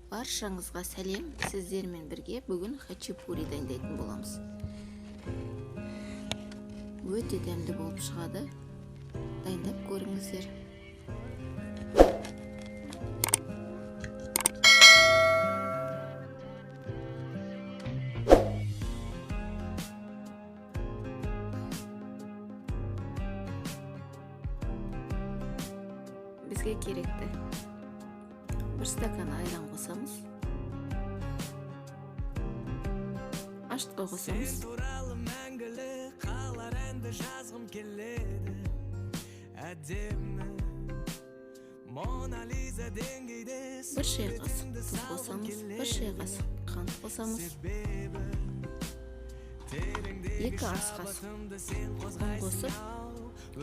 Баршаңызға сәлем. Сіздермен бірге бүгін хачапури дайындайтын боламыз. Өте дәмді болып шығады. Дайындап көріңіздер. Бізге керекті: 1 стакан айран қосамыз, ашытқа қосамыз, 1 шай қасық тұз қосамыз, 1 шай қасық қант қосамыз, 2 ас қасық ұн қосып,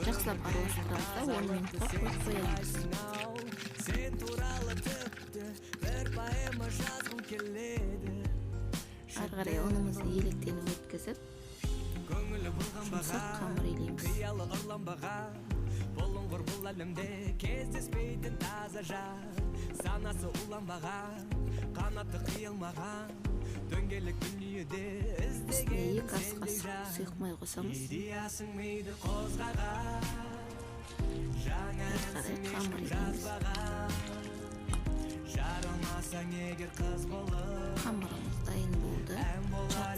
жақсылап араластырамыз да 10 минутқа қойып қоямыз. Ары қарай ұнымызды електеніп өткізіп, жұмсақ қамыр илейміз. Үстіне 2 ас қасық сұйық май қосамыз. Ары қарай қамыр илейміз. Қамырымыз дайын болды.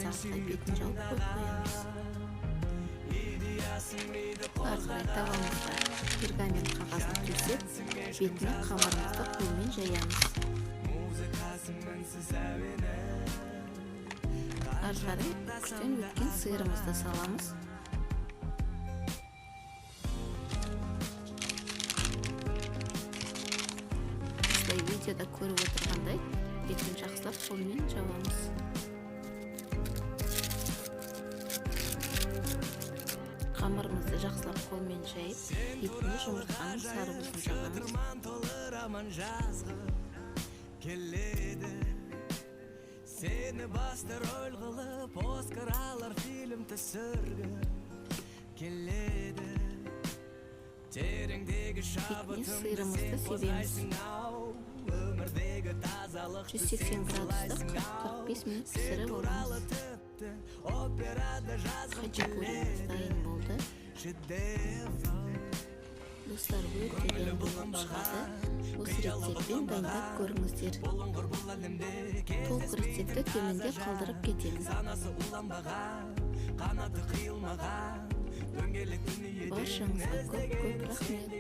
Жарты бетін жауып қойып қоямыз. Ары қарай табамызға пергамент қағазын төсеп, бетіне қамырымызды қолмен жаямыз. Ары қарай күштен өткен сиырымызды саламыз. Видеода көріп отырғандай, бетін жақсылап қолмен жабамыз. Қамырымызды жақсылап қолмен жайып, бетіне жұмыртқаның сарыбызын жағамыз. Бетіне сиырымызды себеміз. 180 градуста 40-45 минут пісіріп аламыз. Хачапурimiz дайын болды. Достар, өте дәмді болып шығады. Осы рецептпен дайындап көріңіздер. Толық рецепті төменде қалдырып кетемін. Баршаңызға көп рахмет.